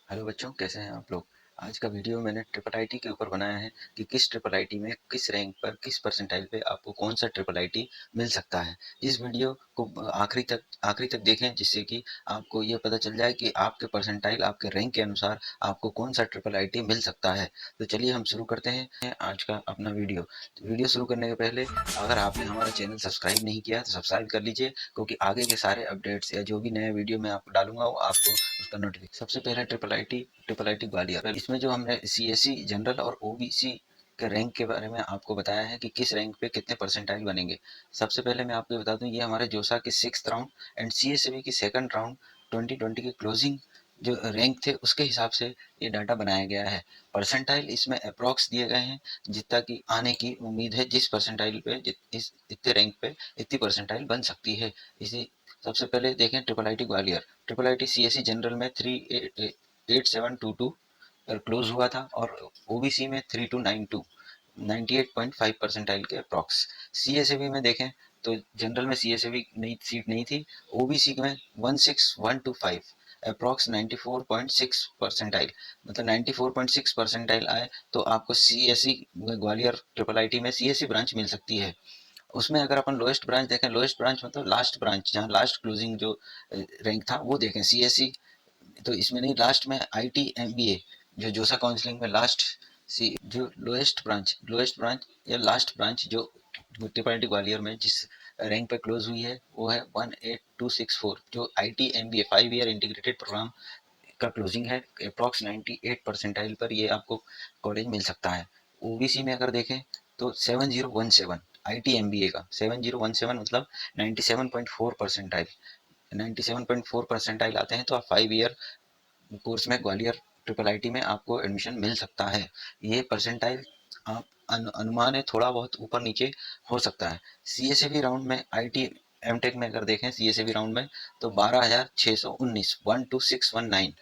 Hello बच्चों, कैसे हैं आप लोग। आज का वीडियो मैंने ट्रिपल आईटी के ऊपर बनाया है कि किस ट्रिपल आईटी में किस रैंक पर किस परसेंटाइल पे आपको कौन सा ट्रिपल आईटी मिल सकता है। इस वीडियो को आखिरी तक देखें, जिससे कि आपको ये पता चल जाए कि आपके परसेंटाइल आपके रैंक के अनुसार आपको कौन सा ट्रिपल आईटी मिल सकता है। तो चलिए हम शुरू करते हैं आज का अपना वीडियो। तो वीडियो शुरू करने के पहले अगर आपने हमारा चैनल सब्सक्राइब नहीं किया तो सब्सक्राइब कर लीजिए, क्योंकि आगे के सारे अपडेट्स या जो भी नया वीडियो मैं आपको डालूंगा वो आपको उसका नोटिफिकेशन। सबसे पहले ट्रिपल आईटी ग्वालियर। इसमें जो हमने सीएससी जनरल और ओबीसी के रैंक के बारे में आपको बताया है कि किस रैंक पे कितने परसेंटाइल बनेंगे। सबसे पहले मैं आपको बता दूं, ये हमारे जोसा के 6th राउंड एंड सीएसबी की 2nd राउंड 2020 की क्लोजिंग जो रैंक थे उसके हिसाब से ये डाटा बनाया गया है। परसेंटाइल इसमें अप्रॉक्स दिए गए हैं, जितना कि आने की उम्मीद है, जिस परसेंटाइल पे इस इतने रैंक पे इतनी परसेंटाइल बन सकती है। इसी सबसे पहले देखें triple IT Gwalior. Triple IT CSC general में 38722 पर क्लोज हुआ था और ओबीसी में 3292 98.5 परसेंटाइल के अप्रॉक्स। सीएसएबी में देखें तो जनरल में सीएसएबी नई सीट नहीं थी। ओबीसी में 16125 अप्रॉक्स 94.6 परसेंटाइल, मतलब 94.6 परसेंटाइल आए तो आपको सीएससी ग्वालियर ट्रिपल आईटी में सीएससी ब्रांच मिल सकती है। उसमें अगर अपन लोएस्ट ब्रांच देखें, लोएस्ट ब्रांच मतलब लास्ट ब्रांच जहाँ लास्ट क्लोजिंग जो रैंक था वो देखें सीएससी, तो इसमें नहीं, लास्ट में आईटी एमबीए जो जोसा काउंसलिंग में लास्ट सी जो लोएस्ट ब्रांच या लास्ट ब्रांच जो म्यूनिसिपैलिटी ग्वालियर में जिस रैंक पे क्लोज हुई है वो है 18264, जो IT MBA 5 year integrated program का क्लोजिंग है। अप्रॉक्स 98 परसेंटाइल पर ये आपको कॉलेज मिल सकता है। ओबीसी में अगर देखें तो 7017 आईटी एमबीए का 7017 मतलब 97.4 परसेंटाइल। 97.4 परसेंटाइल आते हैं तो आप 5 ईयर कोर्स में ग्वालियर ट्रिपल आईटी में आपको एडमिशन मिल सकता है। ये परसेंटाइल आप अनुमान है, थोड़ा बहुत ऊपर नीचे हो सकता है। सीएसएबी राउंड में आईटी एमटेक में अगर देखें सीएसएबी राउंड में तो 12619 12619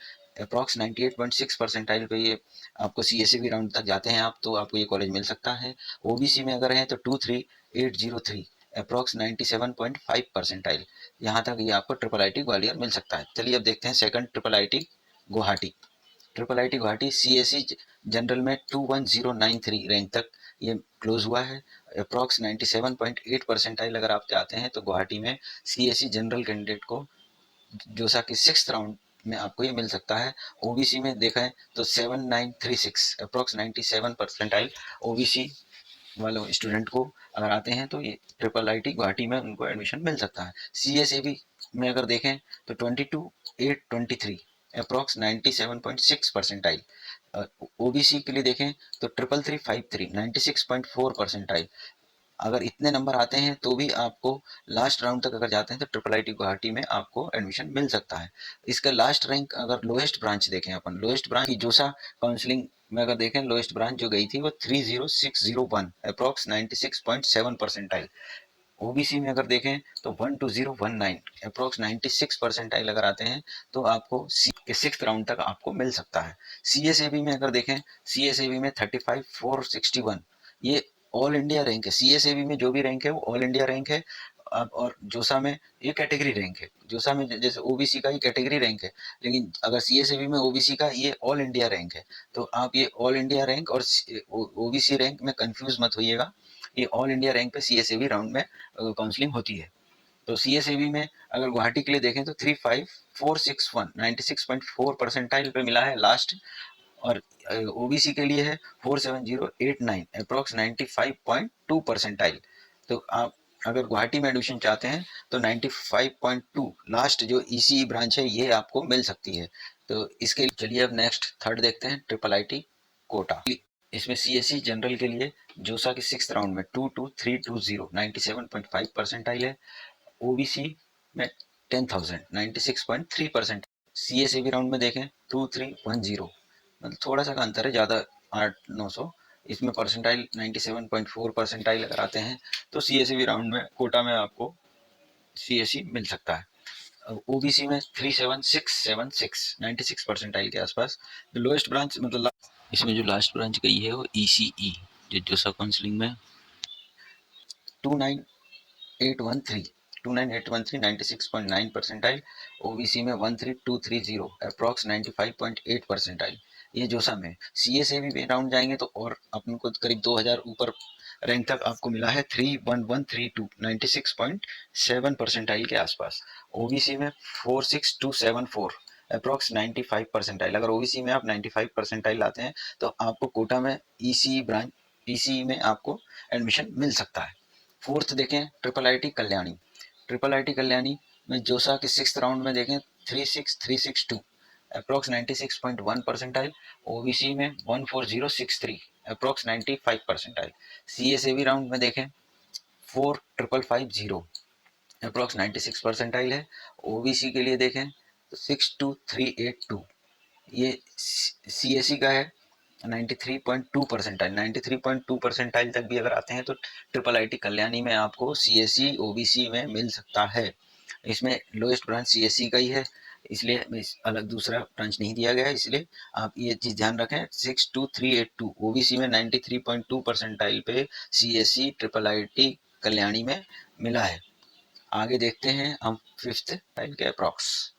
अप्रॉक्स 98.6 परसेंटाइल पे ये आपको सीएसएबी राउंड तक जाते हैं आप, तो आपको ये कॉलेज मिल सकता है। ओबीसी में अगर है तो 23803 अप्रॉक्स 97.5 परसेंटाइल, यहाँ तक ये आपको ट्रिपल आईटी ग्वालियर मिल सकता है। चलिए अब देखते हैं second triple IT Guwahati. Triple IT Guwahati CSC general में 21093 रैंक तक ये क्लोज हुआ है। अप्रॉक्स 97.8 परसेंटाइल अगर आप चाहते हैं तो गुवाहाटी में सीएससी जनरल कैंडिडेट को जोसा की 6th राउंड में आपको ये मिल सकता है। ओबीसी में देखा है तो 7936 अप्रॉक्स 97 परसेंटाइल ओबीसी वाले स्टूडेंट को अगर आते हैं तो ये ट्रिपल आईटी गुवाहाटी में उनको एडमिशन मिल सकता है। सीएसएबी में अगर देखें तो 22823 अप्रॉक्स 97.6 परसेंटाइल। ओबीसी के लिए देखें तो 3353 96.4 परसेंटाइल। अगर इतने नंबर आते हैं तो भी आपको लास्ट राउंड तक अगर जाते हैं तो ट्रिपल आईटी गुवाहाटी में आपको एडमिशन मिल सकता है। इसका लास्ट रैंक अगर लोएस्ट ब्रांच देखें, अपन लोएस्ट ब्रांच की जोसा काउंसलिंग में अगर देखें, लोएस्ट ब्रांच जो गई थी वो 30601 अप्रॉक्स 96.7 परसेंटाइल। ओबीसी में अगर देखें तो 12019 अप्रॉक्स 96 परसेंटाइल अगर आते हैं तो आपको सी के 6th राउंड तक आपको मिल सकता है। सीएसएबी में अगर देखें, सीएसएबी में 35461 ये ऑल इंडिया रैंक है। सीएसएबी में जो भी रैंक है वो ऑल इंडिया रैंक है। अब और जोसा में ये कैटेगरी रैंक है। जोसा में जैसे ओबीसी का ही कैटेगरी रैंक है, लेकिन अगर सीएसएबी में ओबीसी का ये ऑल इंडिया रैंक है, तो आप ये ऑल इंडिया रैंक और ओबीसी रैंक में कंफ्यूज मत होइएगा। ये ऑल इंडिया रैंक पे सीएसएबी राउंड में काउंसलिंग होती है। तो सीएसएबी में अगर गुवाहाटी के लिए देखें तो 35461 96.4 परसेंटाइल पे मिला है लास्ट, और ओबीसी के लिए है 47089 अप्रॉक्स 95.2 परसेंटाइल। तो आप अगर गुवाहाटी में एडमिशन चाहते हैं तो 95.2 लास्ट जो ईसी ब्रांच है ये आपको मिल सकती है। तो इसके चलिए अब नेक्स्ट थर्ड देखते हैं ट्रिपल आईटी कोटा। इसमें सीएससी जनरल के लिए जोसा के 6th राउंड में 22320 97.5 परसेंटाइल है। ओबीसी में 10,000 96.3 परसेंट। सीएसएबी राउंड में देखें 2310, मतलब थोड़ा सा का अंतर है, ज़्यादा 8-900। इसमें परसेंटाइल 97.4 परसेंटाइल अगर आते हैं तो सीएसएबी राउंड में कोटा में आपको सीएससी मिल सकता है। ओबीसी में 37676 96 परसेंटाइल के आसपास। जो लोएस्ट ब्रांच मतलब इसमें जो लास्ट ब्रांच गई है वो ईसीई जो जोसा काउंसलिंग में 29813 29,813 96.9 परसेंटाइल, ओबीसी में 13,230 अप्रॉक्स 95.8 परसेंटाइल। ये जोसा में सीएसए भी राउंड जाएंगे तो और अपन को करीब 2000 ऊपर रैंक तक आपको मिला है 31132 96.7 परसेंटाइल के आसपास। ओबीसी में 46274 अप्रॉक्स 95 परसेंटाइल। अगर ओबीसी में आप 95 परसेंटाइल लाते हैं तो आपको कोटा में ईसी ब्रांच ईसी में आपको एडमिशन मिल सकता है। फोर्थ देखें triple IT Kalyani. Triple IT Kalyani में जोसा के 6th राउंड में देखें 36362 अप्रॉक्स 96.1 परसेंटाइल। ओबीसी में 14063 अप्रॉक्स 95 परसेंटाइल। सीएसएबी राउंड में देखें 4550 अप्रॉक्स 96 परसेंटाइल है। ओबीसी के लिए देखें तो 62382 ये सीएससी का है 93.2 परसेंटाइल। 93.2 परसेंटाइल तक भी अगर आते हैं तो ट्रिपल आईटी कल्याणी में आपको सीएससी ओबीसी में मिल सकता है। इसमें लोएस्ट ब्रांच सीएससी का ही है, इसलिए अलग दूसरा ब्रांच नहीं दिया गया है, इसलिए आप ये चीज ध्यान रखें। 62382 ओबीसी में 93.2 परसेंटाइल पे सीएससी ट्रिपल आईटी कल्याणी में मिला है। आगे देखते हैं हम 5th टाइल के approx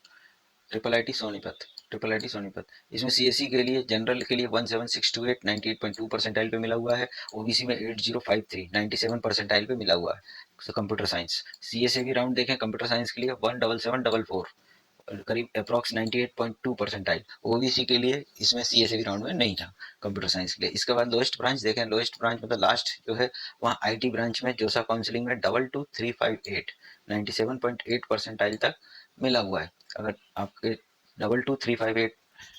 triple IT Sonipat. Triple IT Sonipat इसमें सीएससी के लिए जनरल के लिए 17628 98.2 परसेंटाइल पे मिला हुआ है। ओबीसी में 8053 97 परसेंटाइल पे मिला हुआ है। कंप्यूटर साइंस सीएसए की राउंड देखें कंप्यूटर साइंस के लिए 17744 करीब अप्रॉक्स 98.2 परसेंटाइल। ओबीसी के लिए इसमें सीएसए राउंड में नहीं था कंप्यूटर साइंस के लिए। इसके बाद लोएस्ट ब्रांच देखें, लोएस्ट ब्रांच मतलब लास्ट जो है वहाँ आईटी ब्रांच में जोसा काउंसलिंग में 22358 97.8 परसेंटाइल तक मिला हुआ है। अगर आपके 22358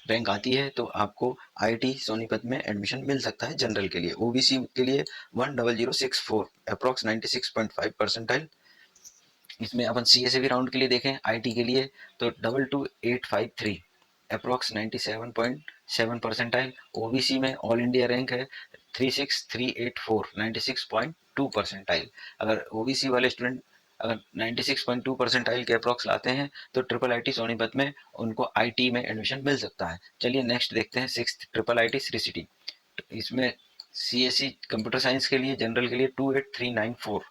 रैंक आती है तो आपको आईटी सोनीपत में एडमिशन मिल सकता है जनरल के लिए। ओबीसी के लिए 10064 अप्रॉक्स 96.5 परसेंटाइल। इसमें अपन सीएसए राउंड के लिए देखें आईटी के लिए तो 22853 अप्रॉक्स 97.7 परसेंटाइल। ओबीसी में ऑल इंडिया रैंक है 36384 96.2 परसेंटाइल। अगर ओबीसी वाले स्टूडेंट अगर 96.2 परसेंटाइल के अप्रॉक्स लाते हैं तो ट्रिपल आईटी सोनीपत में उनको आईटी में एडमिशन मिल सकता है। चलिए नेक्स्ट देखते हैं 6th triple IT Shri city. इसमें सीएससी कंप्यूटर साइंस के लिए जनरल के लिए 28394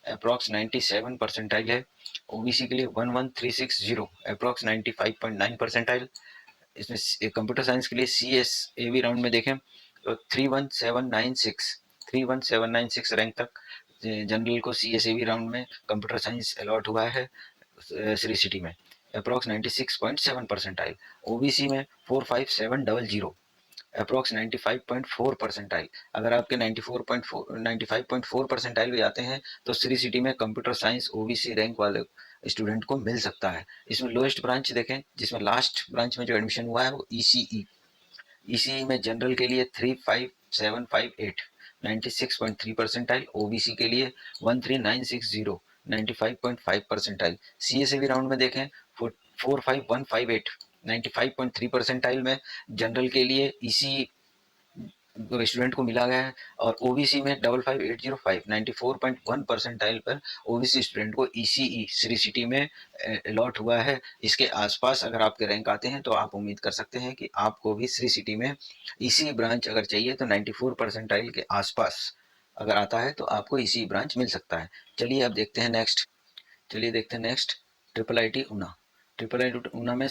अप्रॉक्स 97 परसेंटाइल है। ओबीसी के लिए 11360 अप्रॉक्स 95.9 परसेंटाइल। इसमें कंप्यूटर साइंस के लिए सीएसएबी राउंड में देखें तो 31796 रैंक तक जनरल को सीएसएबी राउंड में कंप्यूटर साइंस अलॉट हुआ है श्री सिटी में अप्रॉक्स 96.7 परसेंटाइल। ओबीसी में 45700 अप्रॉक्स 95.4 परसेंटाइल। अगर आपके 95.4 परसेंटाइल भी आते हैं तो श्री सिटी में कंप्यूटर साइंस ओबीसी रैंक वाले स्टूडेंट को मिल सकता है। इसमें लोएस्ट ब्रांच देखें जिसमें लास्ट ब्रांच में जो एडमिशन हुआ है वो ईसीई। ईसीई में जनरल के लिए 35758 96.3 परसेंटाइल। ओबीसी के लिए 13960 95.5 परसेंटाइल। सीएसएबी राउंड में देखें 45158 95.3 परसेंटाइल में जनरल के लिए ईसी स्टूडेंट को मिला गया है। और ओबीसी में 55805 94.1 परसेंटाइल पर ओबीसी स्टूडेंट को ईसीई श्री सिटी में अलॉट हुआ है। इसके आसपास अगर आपके रैंक आते हैं तो आप उम्मीद कर सकते हैं कि आपको भी श्री सिटी में ईसी ब्रांच अगर चाहिए तो 94 परसेंटाइल के आसपास अगर आता है तो आपको ईसी ब्रांच मिल सकता है। चलिए अब देखते हैं नेक्स्ट। चलिए देखते हैं next triple IT Una. Triple IT Una में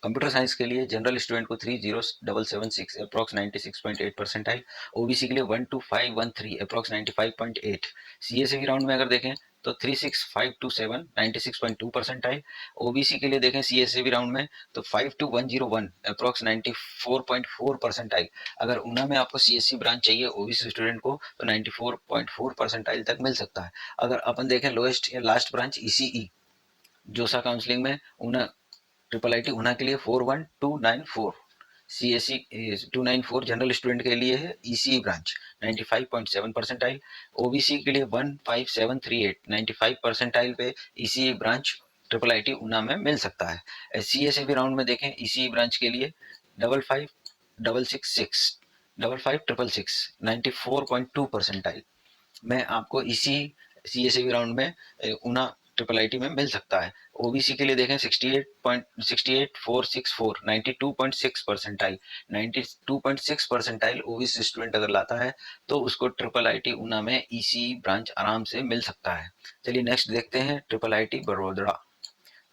कंप्यूटर साइंस के लिए जनरल स्टूडेंट को 30776 अप्रॉक्स 96.8 परसेंटाइल। ओबीसी के लिए 12513 अप्रॉक्स 95.8। सीएसए की राउंड में अगर देखें तो 36527 96.2 परसेंटाइल। ओबीसी के लिए देखें सीएसए भी राउंड में तो 52101 अप्रॉक्स 94.4 परसेंटाइल। अगर ऊना में आपको सीएससी ब्रांच चाहिए ओबीसी स्टूडेंट को तो 94.4 परसेंटाइल तक मिल सकता है। अगर अपन देखें लोएस्ट या लास्ट ब्रांच ईसीई जोसा काउंसलिंग में ऊना ट्रिपल आईटी ऊना के लिए 41294 सीएससी 294 जनरल स्टूडेंट के लिए है ईसीई ब्रांच 95.7 परसेंटाइल। ओबीसी के लिए 15738 95 परसेंटाइल पे ECE branch triple IT Una में मिल सकता है। सीएसए राउंड में देखें ईसीई ब्रांच के लिए 55666 55666 94.2 परसेंटाइल। मैं आपको इसी सीएसए राउंड में ऊना ट्रिपल आईटी में मिल सकता है। ओबीसी के लिए देखें 68.68464 92.6 परसेंटाइल, 92.6 परसेंटाइल ओबीसी स्टूडेंट अगर लाता है तो उसको ट्रिपल आईटी ऊना में ईसी ब्रांच आराम से मिल सकता है। चलिए नेक्स्ट देखते हैं ट्रिपल आईटी बड़ोदरा।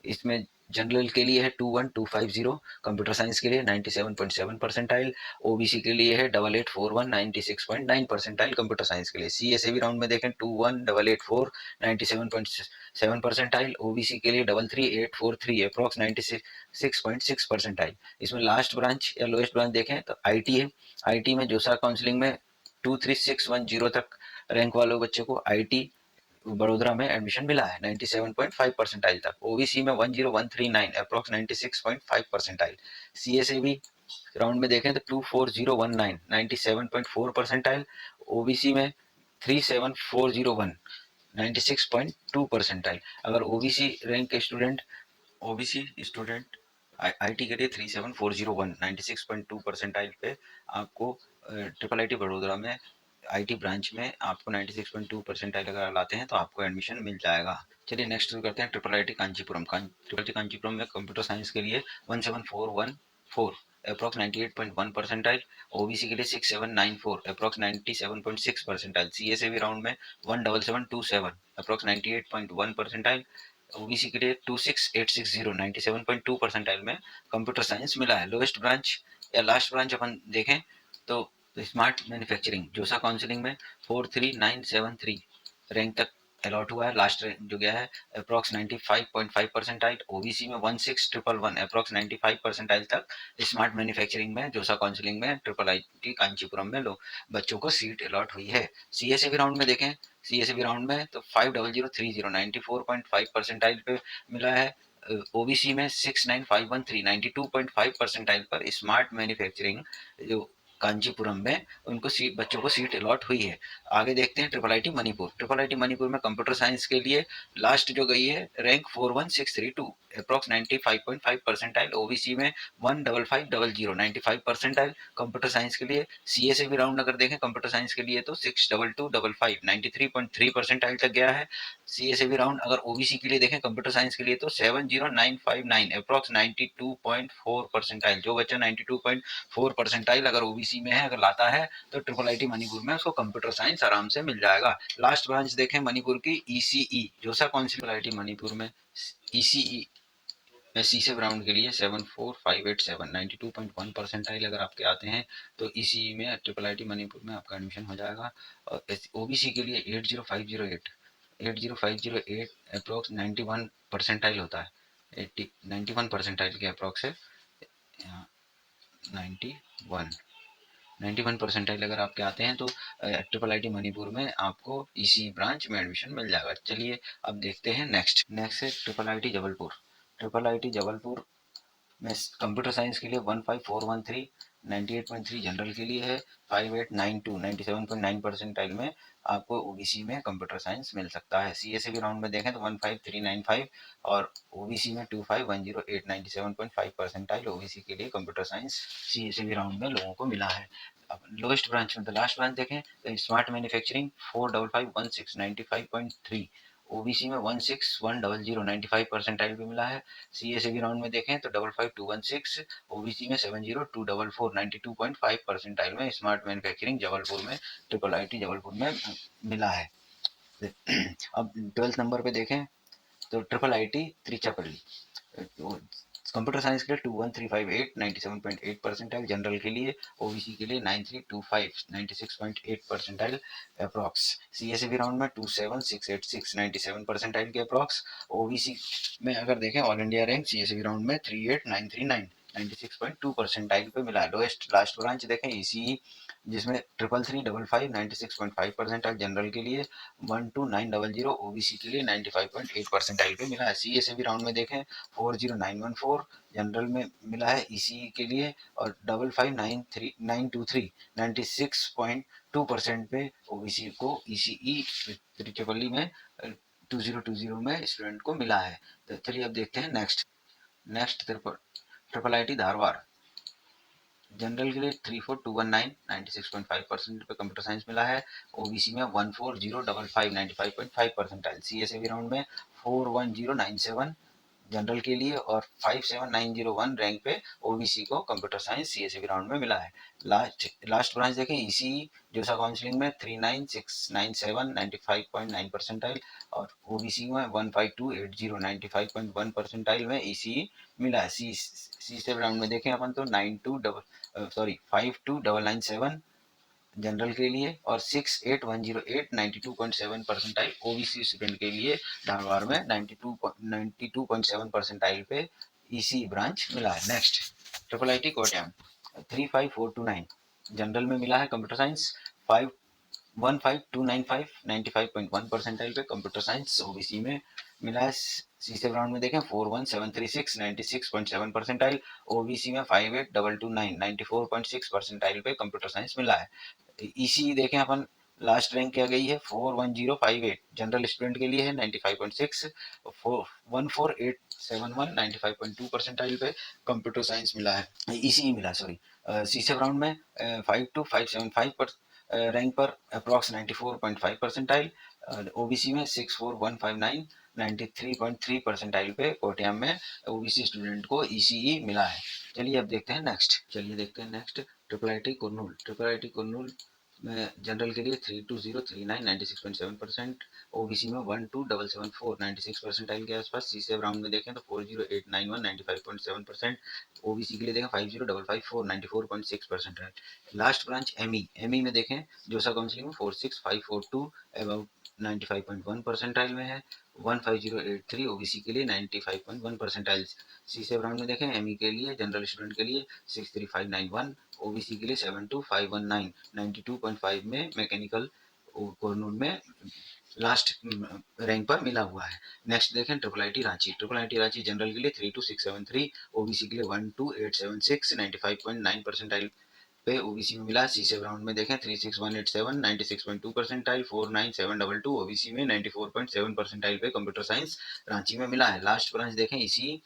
इसमें जनरल के लिए है 21250, कंप्यूटर साइंस के लिए 97.7 परसेंटाइल, ओबीसी के लिए है 8841 96.9 परसेंटाइल कंप्यूटर साइंस के लिए। सीएसए भी राउंड में देखें 21884 97.7 परसेंटाइल, ओबीसी के लिए 33843 अप्रॉक्स 96.6 परसेंटाइल। इसमें लास्ट ब्रांच या लोएस्ट ब्रांच देखें तो आईटी है। आईटी में जोसा काउंसलिंग में 23610 तक रैंक वालों बच्चों को आईटी बड़ोदरा में एडमिशन मिला है 97.5 परसेंटाइल तक। ओबीसी में 10139 अप्रॉक्स 96.5 परसेंटाइल। सीएसए भी राउंड में देखें तो 24019 97.4 परसेंटाइल, ओबीसी में 37401 96.2 परसेंटाइल। अगर ओबीसी स्टूडेंट आईटी के लिए 37401 96.2 परसेंटाइल पे आपको ट्रिपल आईटी बड़ोदरा में आईटी ब्रांच में आपको 96.2 परसेंटाइल अगर लाते हैं तो आपको एडमिशन मिल जाएगा। चलिए नेक्स्ट शुरू करते हैं triple IT Kanchipuram. Triple IT Kanchipuram में कंप्यूटर साइंस के लिए 17414 अप्रॉक्स 98.1 परसेंटाइल, ओबीसी के लिए 6794 अप्रॉक्स 97.6 परसेंटाइल, सीएसए भी राउंड में 17727 अप्रॉक्स 98.1 परसेंटाइल, ओबीसी के लिए 26860 97.2 परसेंटाइल में कंप्यूटर साइंस मिला है। लोएस्ट ब्रांच या लास्ट ब्रांच अपन देखें तो स्मार्ट मैन्युफैक्चरिंग जोसा काउंसलिंग में 43973 रैंक तक अलॉट हुआ है। लास्ट रैंक जो गया है अप्रॉक्स 95.5 परसेंटाइल, ओबीसी में 16111 अप्रॉक्स 95 परसेंटाइल तक स्मार्ट मैन्युफैक्चरिंग में जोसा काउंसलिंग में ट्रिपल आईटी कांचीपुरम में बच्चों को सीट अलॉट हुई है। सीएसए भी राउंड में देखें, सीएसए भी राउंड में तो 50030 94.5 परसेंटाइल पे मिला है। ओबीसी में 69513 92.5 परसेंटाइल पर स्मार्ट मैन्युफैक्चरिंग जो कांचीपुरम में उनको सीट बच्चों को सीट अलॉट हुई है। आगे देखते हैं triple IT Manipur. Triple IT Manipur में कंप्यूटर साइंस के लिए लास्ट जो गई है रैंक 41632 अप्रॉक्स 95.5 परसेंटाइल, ओबीसी में 15500 95 परसेंटाइल कंप्यूटर साइंस के लिए। सीएसए भी राउंड अगर देखें कंप्यूटर साइंस के लिए तो 62255 93.3 परसेंटाइल तक गया है। सीएसए भी राउंड अगर ओबीसी के लिए देखें कंप्यूटर साइंस के लिए तो 70959 अप्रॉक्स 92.4 परसेंटाइल। जो बच्चा 92.4 परसेंटाइल अगर ओबीसी में है अगर लाता है तो ट्रिपल आईटी मणिपुर में उसको कंप्यूटर साइंस आराम से मिल जाएगा। लास्ट ब्रांच देखें मणिपुर की ईसीई जोसा काउंसिल आईटी मणिपुर में ईसीई में सीसे राउंड के लिए 74587 92.1 परसेंटाइल अगर आपके आते हैं तो ईसीई में ट्रिपल आईटी मणिपुर में आपका एडमिशन हो जाएगा। और ओबीसी के लिए 80508 अप्रोक्स 91 परसेंटाइल होता है। 91 परसेंटाइल के अप्रोक्स है 91 परसेंटाइल अगर आपके आते हैं तो ट्रिपल आईटी मणिपुर में आपको इसी ब्रांच में एडमिशन मिल जाएगा। चलिए अब देखते हैं नेक्स्ट है triple IT Jabalpur. Triple IT Jabalpur में कंप्यूटर साइंस के लिए 15413 98.3 जनरल के लिए है, 5892 97.9 परसेंटाइल में आपको ओबीसी में कंप्यूटर साइंस मिल सकता है। सीएसए भी राउंड में देखें तो 15395 और ओबीसी में 25108 97.5 परसेंटाइल ओबीसी के लिए कंप्यूटर साइंस सीएसए भी राउंड में लोगों को मिला है। अब लोएस्ट ब्रांच में तो लास्ट ब्रांच देखें तो स्मार्ट मैन्युफैक्चरिंग 45516 95.3, ओबीसी में 16100 95 परसेंटाइल भी मिला है। सीएसए भी राउंड में देखें तो 55216, ओबीसी में 70244 92.5 परसेंटाइल में स्मार्ट मैन्युफैक्चरिंग जबलपुर में ट्रिपल आईटी जबलपुर में मिला है। अब 12th नंबर पे देखें तो ट्रिपल आईटी त्रिचापल्ली। कंप्यूटर साइंस के लिए 21358 97.8 परसेंटाइल, जनरल के लिए ओबीसी के लिए 9325 96.8 परसेंटाइल अप्रॉक्स। सीएसए भी राउंड में 27686 97 परसेंटाइल के अप्रॉक्स। ओबीसी में अगर देखें ऑल इंडिया रैंक सीएसए भी राउंड में 38939 96.2 परसेंटाइल पे मिला। लोएस्ट लास्ट ब्रांच देखें ईसीई जिसमें 33355 96.5 परसेंटाइल, जनरल के लिए 12900 ओबीसी के लिए 95.8 परसेंटाइल पे मिला है। सीएसए भी राउंड में देखें 40914 जनरल में मिला है ईसीई के लिए और 5593 96.2 परसेंट पे ओबीसी को ईसीई त्रिचपल्ली में 2020 में स्टूडेंट को मिला है। तो चलिए अब देखते हैं next triple IT Dharwad. General के लिए 34219 96.5 परसेंट पे कंप्यूटर साइंस मिला है। ओबीसी में 14055 95.5 परसेंटाइल। सीएसए भी राउंड में 41097 जनरल के लिए और 57901 रैंक पे ओबीसी को कंप्यूटर साइंस सीएसई ग्राउंड में मिला है। लास्ट ब्रांच देखें ईसीई जोसा काउंसलिंग में 39697 95.9 परसेंटाइल और ओबीसी में 15280 95.1 परसेंटाइल में ईसीई मिला है। सी से राउंड में देखें अपन तो 52997 जनरल के लिए और 68108 92.7 परसेंटाइल ओबीसी स्टूडेंट के लिए धारवाड़ में 92.7 परसेंटाइल पे ईसी ब्रांच मिला है। Next triple I T Kottayam 35429 general में मिला है कंप्यूटर साइंस 15295 95.1 परसेंटाइल पे कंप्यूटर साइंस ओबीसी में मिला है। सी से राउंड में देखें 41736 96.7 परसेंटाइल ओबीसी में 58229 94.6 परसेंटाइल पे कंप्यूटर साइंस मिला है। ईसी देखें अपन लास्ट रैंक क्या गई है 41058 जनरल स्टूडेंट के लिए है 95.6 14871 95.2 परसेंटाइल पे कंप्यूटर साइंस मिला है ईसी मिला सॉरी। सी से राउंड में 52575 पर रैंक पर अप्रॉक्स 94.5 परसेंटाइल ओबीसी में 64159 93.3 परसेंटाइल पे कोटियाम में ओबीसी स्टूडेंट को ईसीई मिला है। चलिए अब देखते हैं next triple I T Kurnool में जनरल के लिए 32039 96.7% ओबीसी में 12774 96 परसेंटाइल के आसपास। सी से राउंड में देखें तो 40891 95.7%। ओबीसी के लिए देखें 50554 94.6%। लास्ट ब्रांच एमई में देखें जोसा काउंसिलिंग में 46542 अबाउट 95.1 परसेंटाइल में है। 15083 ओबीसी के लिए 95.1 परसेंटाइल। सी से राउंड में देखें एमई के लिए जनरल स्टूडेंट के लिए 63591 ओबीसी के लिए 72519 92.5 में मैकेनिकल कोरनूल में लास्ट रैंक पर मिला हुआ है। नेक्स्ट देखें triple I T Ranchi general के लिए 32673 ओबीसी के लिए 12876 95.9 परसेंटाइल पे ओबीसी में मिला। सी से राउंड में देखें 36187 96.2 परसेंटाइल 49722 ओबीसी में 94.7 परसेंटाइल पे कंप्यूटर साइंस रांची में मिला है। लास्ट ब्रांच देखें इसी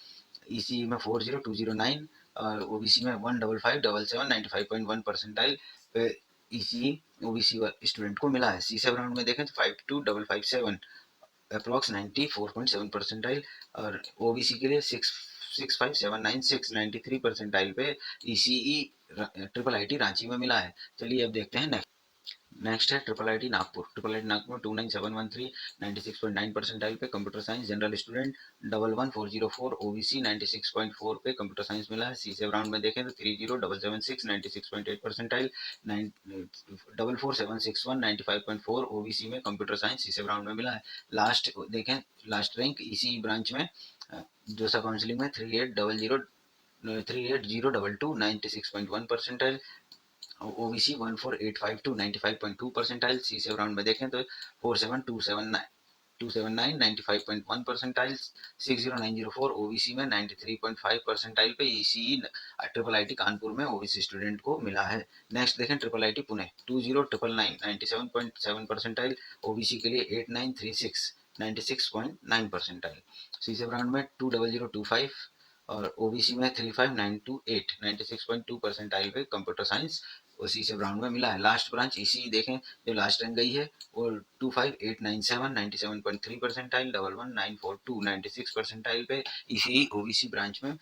में 40209 और ओबीसी में 15577 95.1 परसेंटाइल पे इसी ओबीसी स्टूडेंट को मिला है। सी से राउंड में देखें तो 52557 अप्रॉक्स 94.7 परसेंटाइल और ओबीसी के लिए 65796 93 परसेंटाइल पे ECE triple I T Ranchi में मिला है। चलिए अब देखते हैं नेक्स्ट है triple I T Nagpur 29713 96.9 percentile पे computer science general student 11404 OBC 96.4 पे कंप्यूटर साइंस मिला है। सी से राउंड में देखें तो 30776 96.8 परसेंटाइल 44761 95.4 ओबीसी में कंप्यूटर साइंस सी से राउंड में मिला है। लास्ट देखें लास्ट रैंक इसी ब्रांच में जोसा काउंसिलिंग में 38022 96.1 परसेंटाइल ओबीसी 14852 95.2 परसेंटाइल। सी से राउंड में देखें तो 47279 95.1 परसेंटाइल 60904 ओबीसी में 93.5 परसेंटाइल पे ECE triple I T Kanpur में ओबीसी स्टूडेंट को मिला है। नेक्स्ट देखें triple I T Pune 20999 97.7 percentile OBC के लिए 8936 96.9 परसेंटाइल। सी से राउंड में 20025 और ओबीसी में 35928 96.2 परसेंटाइल पे कंप्यूटर साइंस उसी से राउंड में मिला है। लास्ट ब्रांच इसी देखें जो लास्ट रैंक गई है वो 25897 97.3 परसेंटाइल 11942 96 परसेंटाइल पे इसी ओबीसी ब्रांच में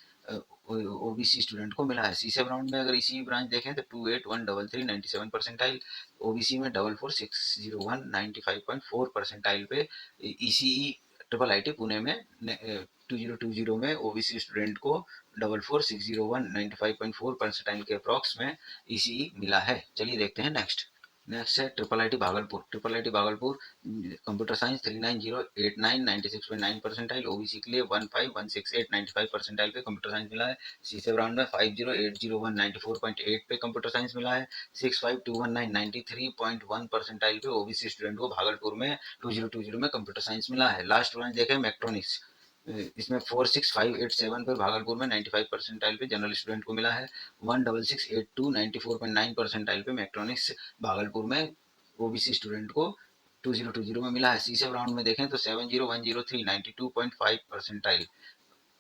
ओबीसी स्टूडेंट को मिला है। सी से राउंड में अगर इसी ब्रांच देखें तो 28133 97 परसेंटाइल ओबीसी में 44601 95.4 परसेंटाइल पे ECE triple I T Pune में 2020 में ओबीसी स्टूडेंट को 44601 95.4 परसेंटाइल के अप्रॉक्स में ईसीई मिला है। चलिए देखते हैं नेक्स्ट है triple I T Bhagalpur computer science 39089 96.9 percentile OBC के लिए 15168 95 परसेंटाइल पे कंप्यूटर साइंस मिला है। सी से राउंड में 50801 94.8 पे कंप्यूटर साइंस मिला है। 65219 93.1 परसेंटाइल पे ओबीसी स्टूडेंट को भागलपुर में 2020 में कंप्यूटर साइंस मिला है। लास्ट ब्रांच देखें मैक्ट्रॉनिक्स इसमें 46587 पे भागलपुर में 95 परसेंटाइल पे जनरल स्टूडेंट को मिला है। 16682 94.9 परसेंटाइल पे मैक्ट्रॉनिक्स भागलपुर में ओबीसी स्टूडेंट को 2020 में मिला है। सी से राउंड में देखें तो 70103 92.5 परसेंटाइल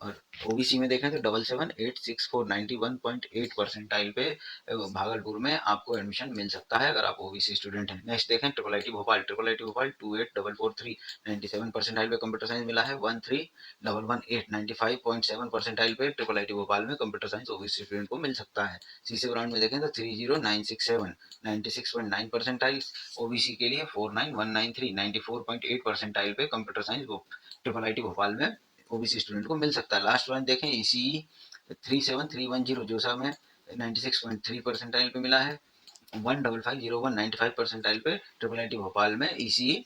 और ओबीसी में देखें तो 778649 परसेंटाइल पे भागलपुर में आपको एडमिशन मिल सकता है अगर आप ओबीसी स्टूडेंट हैं। नेक्स्ट देखें ट्रिपल आईटी भोपाल 28443 97 परसेंटाइल पे कंप्यूटर साइंस मिला है। 13118 95.7 परसेंटाइल पे ट्रिपल आईटी भोपाल में कंप्यूटर साइंस ओबीसी स्टूडेंट को मिल सकता है। सीसी ब्रांड में देखें तो 30967 96.9 परसेंटाइल ओबीसी के लिए। 49193 94.8 परसेंटाइल पे computer science triple IT Bhopal में ओबीसी स्टूडेंट को मिल सकता है। लास्ट वन देखें ईसीई 37310 जोसा में 96.3 परसेंटाइल पे मिला है। 15501 95 परसेंटाइल पे ट्रिपल आईटी भोपाल में ईसीई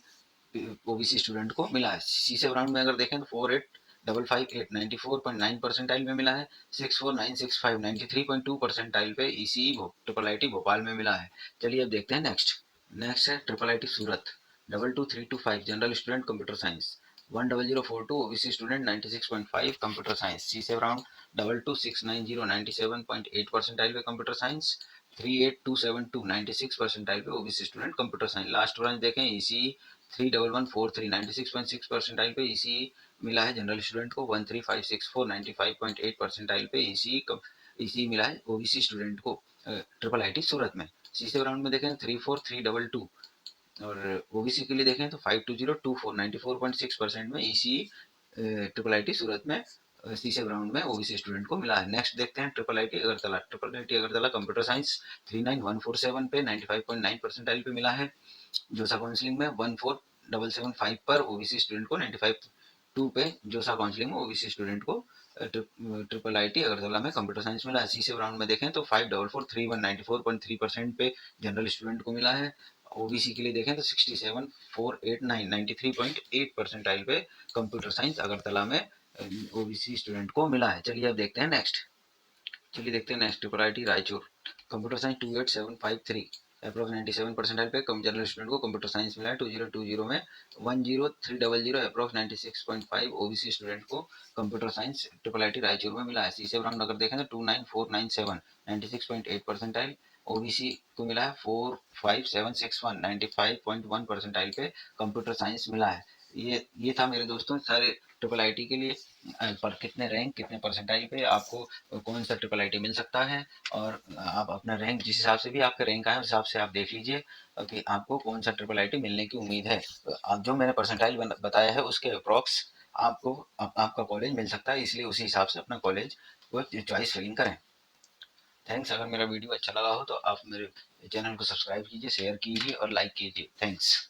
ओबीसी स्टूडेंट को मिला है। सीसे राउंड में अगर देखें तो 48558 94.9 परसेंटाइल में मिला है। 64965 93.2 परसेंटाइल पे ईसीई ट्रिपल आईटी भोपाल में मिला है। चलिए अब देखते हैं नेक्स्ट है triple IT Surat 22325 general student computer science. 10042 OBC student 96.5 computer science. सीसे राउंड 22690 97.8 परसेंटाइल पे कंप्यूटर साइंस। 38272 96 परसेंटाइल पे OBC student computer science. Last branch देखें ईसी 31143 96.6 परसेंटाइल पे ईसी मिला है जनरल स्टूडेंट को। 13564 95.8 परसेंटाइल पे ईसी मिला है ओबीसी स्टूडेंट को ट्रिपल आईटी सूरत में। सीसे राउंड में देखें 34322 और ओबीसी के लिए देखें तो 5202 94.6% में ईसी ट्रिपल आईटी सूरत में सीसे ग्राउंड में ओबीसी स्टूडेंट को मिला है। नेक्स्ट देखते हैं triple IT Agartala. Triple IT Agartala computer science 39147 पे 95.9 परसेंटाइल पे मिला है। जोसा काउंसलिंग में 14775 पर ओबीसी स्टूडेंट को 95.2 पे जोसा काउंसलिंग में ओबीसी स्टूडेंट को ट्रिपल आईटी अगरतला में कंप्यूटर साइंस मिला है। सीसे राउंड में देखें तो 5443 94.3% पे जनरल स्टूडेंट को मिला है। ओबीसी के लिए देखें तो 67489 93.8 परसेंटाइल पे कंप्यूटर साइंस अगरतला में ओबीसी स्टूडेंट को मिला है। चलिए अब देखते हैं next triple IT Raichur computer science 28753 approx 97 percentile पे कम जनरल स्टूडेंट को कंप्यूटर साइंस मिला है। 2020 में 10300 अप्रोक्स 96.5 ओबीसी स्टूडेंट को computer science triple IT Raichur में मिला है। सीसे राउंड अगर देखें तो 29497 96.8 परसेंटाइल ओबीसी को मिला है। 45761 95.1 परसेंटाइल पे कंप्यूटर साइंस मिला है। ये था मेरे दोस्तों सारे ट्रिपल आईटी के लिए पर कितने रैंक कितने परसेंटाइल पे आपको कौन सा ट्रिपल आईटी मिल सकता है। और आप अपना रैंक जिस हिसाब से भी आपका रैंक आए उस हिसाब से आप देख लीजिए कि आपको कौन सा ट्रिपल आईटी मिलने की उम्मीद है। जो मैंने परसेंटाइल बताया है उसके अप्रॉक्स आपको आपका कॉलेज मिल सकता है, इसलिए उसी हिसाब से अपना कॉलेज को चॉइस फिलिंग करें। थैंक्स। अगर मेरा वीडियो अच्छा लगा हो तो आप मेरे चैनल को सब्सक्राइब कीजिए, शेयर कीजिए और लाइक कीजिए। थैंक्स।